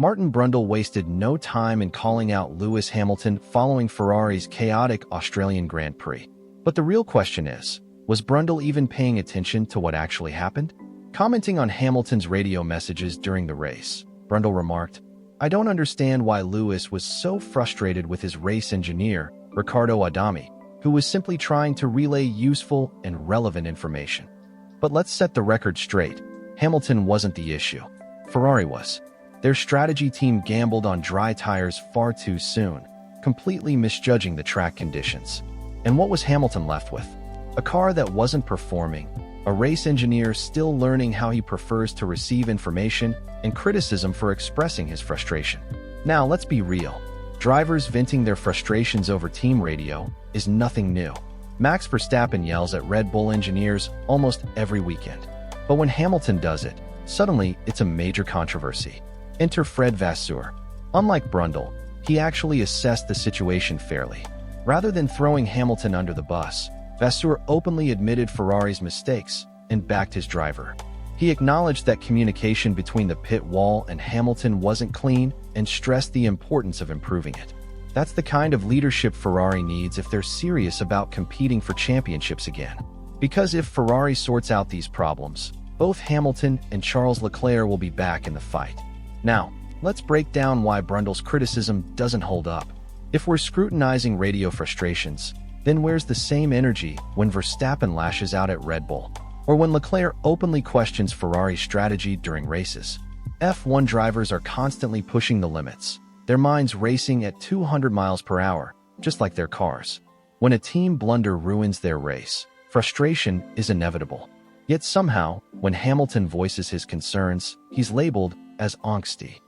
Martin Brundle wasted no time in calling out Lewis Hamilton following Ferrari's chaotic Australian Grand Prix. But the real question is, was Brundle even paying attention to what actually happened? Commenting on Hamilton's radio messages during the race, Brundle remarked, "I don't understand why Lewis was so frustrated with his race engineer, Riccardo Adami, who was simply trying to relay useful and relevant information. But let's set the record straight. Hamilton wasn't the issue. Ferrari was. Their strategy team gambled on dry tires far too soon, completely misjudging the track conditions. And what was Hamilton left with? A car that wasn't performing, a race engineer still learning how he prefers to receive information, and criticism for expressing his frustration. Now, let's be real. Drivers venting their frustrations over team radio is nothing new. Max Verstappen yells at Red Bull engineers almost every weekend. But when Hamilton does it, suddenly it's a major controversy. Enter Frédéric Vasseur. Unlike Brundle, he actually assessed the situation fairly. Rather than throwing Hamilton under the bus, Vasseur openly admitted Ferrari's mistakes and backed his driver. He acknowledged that communication between the pit wall and Hamilton wasn't clean and stressed the importance of improving it. That's the kind of leadership Ferrari needs if they're serious about competing for championships again. Because if Ferrari sorts out these problems, both Hamilton and Charles Leclerc will be back in the fight. Now, let's break down why Brundle's criticism doesn't hold up. If we're scrutinizing radio frustrations, then where's the same energy when Verstappen lashes out at Red Bull? Or when Leclerc openly questions Ferrari's strategy during races? F1 drivers are constantly pushing the limits, their minds racing at 200 miles per hour, just like their cars. When a team blunder ruins their race, frustration is inevitable. Yet somehow, when Hamilton voices his concerns, he's labeled as angsty.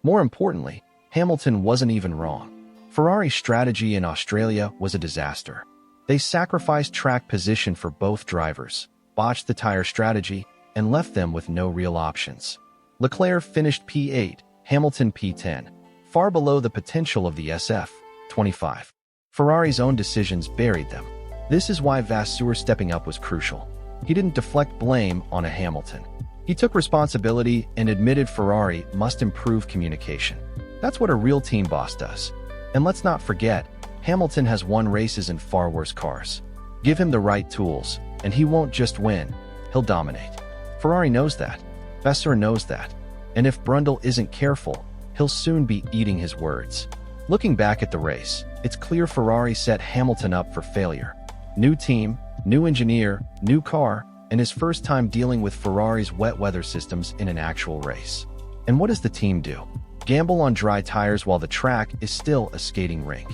More importantly, Hamilton wasn't even wrong. Ferrari's strategy in Australia was a disaster. They sacrificed track position for both drivers, botched the tire strategy, and left them with no real options. Leclerc finished P8, Hamilton P10, far below the potential of the SF25. Ferrari's own decisions buried them. This is why Vasseur stepping up was crucial. He didn't deflect blame on a Hamilton. He took responsibility and admitted Ferrari must improve communication. That's what a real team boss does. And let's not forget, Hamilton has won races in far worse cars. Give him the right tools, and he won't just win, he'll dominate. Ferrari knows that. Vasseur knows that. And if Brundle isn't careful, he'll soon be eating his words. Looking back at the race, it's clear Ferrari set Hamilton up for failure. New team, new engineer, new car, and his first time dealing with Ferrari's wet weather systems in an actual race. And what does the team do? Gamble on dry tires while the track is still a skating rink.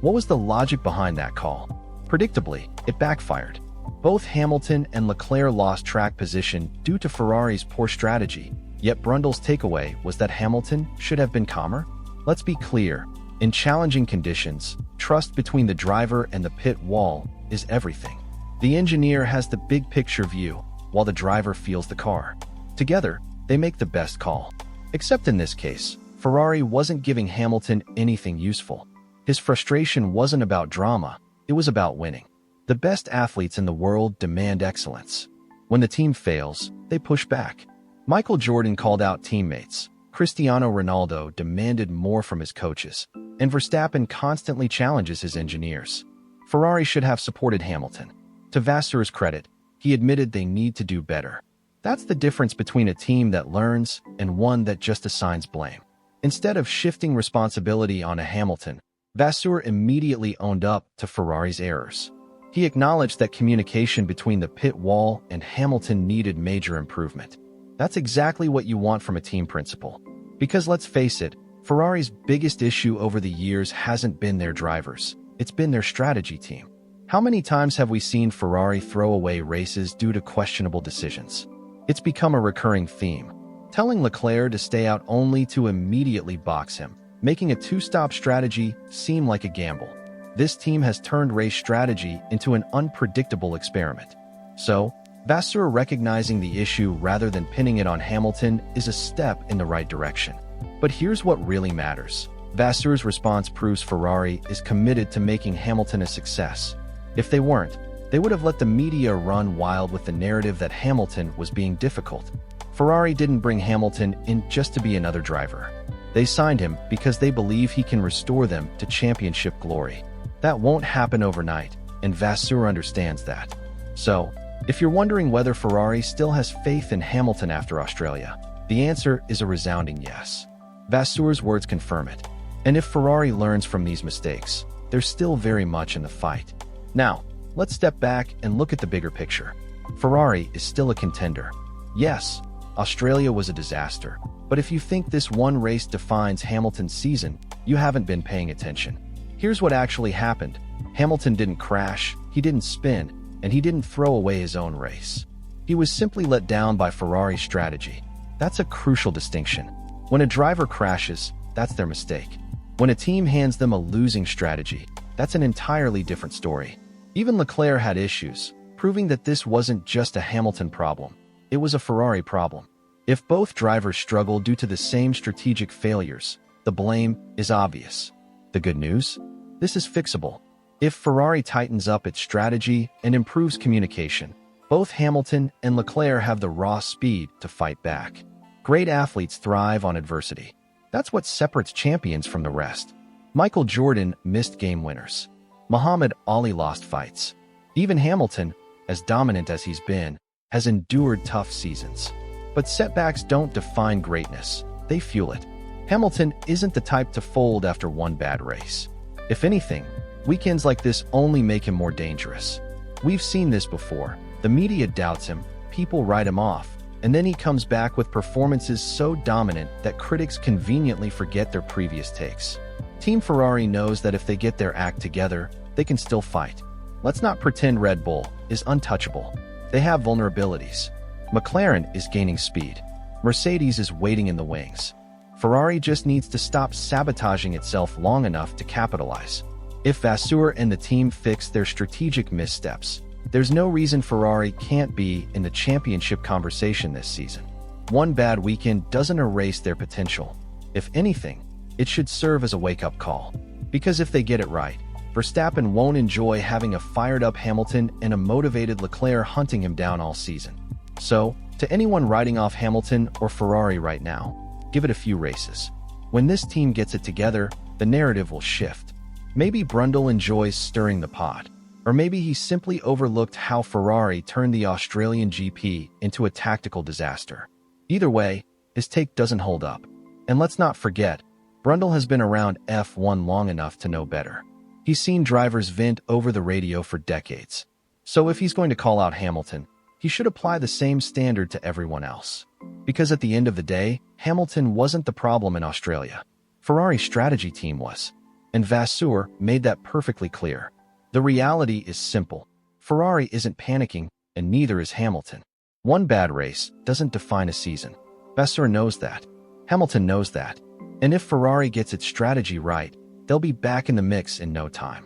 What was the logic behind that call? Predictably, it backfired. Both Hamilton and Leclerc lost track position due to Ferrari's poor strategy, yet Brundle's takeaway was that Hamilton should have been calmer. Let's be clear, in challenging conditions, trust between the driver and the pit wall is everything. The engineer has the big picture view, while the driver feels the car. Together, they make the best call. Except in this case, Ferrari wasn't giving Hamilton anything useful. His frustration wasn't about drama, it was about winning. The best athletes in the world demand excellence. When the team fails, they push back. Michael Jordan called out teammates. Cristiano Ronaldo demanded more from his coaches. And Verstappen constantly challenges his engineers. Ferrari should have supported Hamilton. To Vasseur's credit, he admitted they need to do better. That's the difference between a team that learns and one that just assigns blame. Instead of shifting responsibility on a Hamilton, Vasseur immediately owned up to Ferrari's errors. He acknowledged that communication between the pit wall and Hamilton needed major improvement. That's exactly what you want from a team principal. Because let's face it, Ferrari's biggest issue over the years hasn't been their drivers, it's been their strategy team. How many times have we seen Ferrari throw away races due to questionable decisions? It's become a recurring theme. Telling Leclerc to stay out only to immediately box him, making a two-stop strategy seem like a gamble. This team has turned race strategy into an unpredictable experiment. So, Vasseur recognizing the issue rather than pinning it on Hamilton is a step in the right direction. But here's what really matters. Vasseur's response proves Ferrari is committed to making Hamilton a success. If they weren't, they would have let the media run wild with the narrative that Hamilton was being difficult. Ferrari didn't bring Hamilton in just to be another driver. They signed him because they believe he can restore them to championship glory. That won't happen overnight, and Vasseur understands that. So, if you're wondering whether Ferrari still has faith in Hamilton after Australia, the answer is a resounding yes. Vasseur's words confirm it. And if Ferrari learns from these mistakes, they're still very much in the fight. Now, let's step back and look at the bigger picture. Ferrari is still a contender. Yes, Australia was a disaster, but if you think this one race defines Hamilton's season, you haven't been paying attention. Here's what actually happened. Hamilton didn't crash, he didn't spin, and he didn't throw away his own race. He was simply let down by Ferrari's strategy. That's a crucial distinction. When a driver crashes, that's their mistake. When a team hands them a losing strategy, that's an entirely different story. Even Leclerc had issues, proving that this wasn't just a Hamilton problem. It was a Ferrari problem. If both drivers struggle due to the same strategic failures, the blame is obvious. The good news? This is fixable. If Ferrari tightens up its strategy and improves communication, both Hamilton and Leclerc have the raw speed to fight back. Great athletes thrive on adversity. That's what separates champions from the rest. Michael Jordan missed game winners. Muhammad Ali lost fights. Even Hamilton, as dominant as he's been, has endured tough seasons. But setbacks don't define greatness, they fuel it. Hamilton isn't the type to fold after one bad race. If anything, weekends like this only make him more dangerous. We've seen this before. The media doubts him, people write him off, and then he comes back with performances so dominant that critics conveniently forget their previous takes. Team Ferrari knows that if they get their act together, they can still fight. Let's not pretend Red Bull is untouchable. They have vulnerabilities. McLaren is gaining speed. Mercedes is waiting in the wings. Ferrari just needs to stop sabotaging itself long enough to capitalize. If Vasseur and the team fix their strategic missteps, there's no reason Ferrari can't be in the championship conversation this season. One bad weekend doesn't erase their potential. If anything, it should serve as a wake-up call. Because if they get it right, Verstappen won't enjoy having a fired-up Hamilton and a motivated Leclerc hunting him down all season. So, to anyone writing off Hamilton or Ferrari right now, give it a few races. When this team gets it together, the narrative will shift. Maybe Brundle enjoys stirring the pot, or maybe he simply overlooked how Ferrari turned the Australian GP into a tactical disaster. Either way, his take doesn't hold up. And let's not forget, Brundle has been around F1 long enough to know better. He's seen drivers vent over the radio for decades. So if he's going to call out Hamilton, he should apply the same standard to everyone else. Because at the end of the day, Hamilton wasn't the problem in Australia. Ferrari's strategy team was. And Vasseur made that perfectly clear. The reality is simple. Ferrari isn't panicking, and neither is Hamilton. One bad race doesn't define a season. Vasseur knows that. Hamilton knows that. And if Ferrari gets its strategy right, they'll be back in the mix in no time.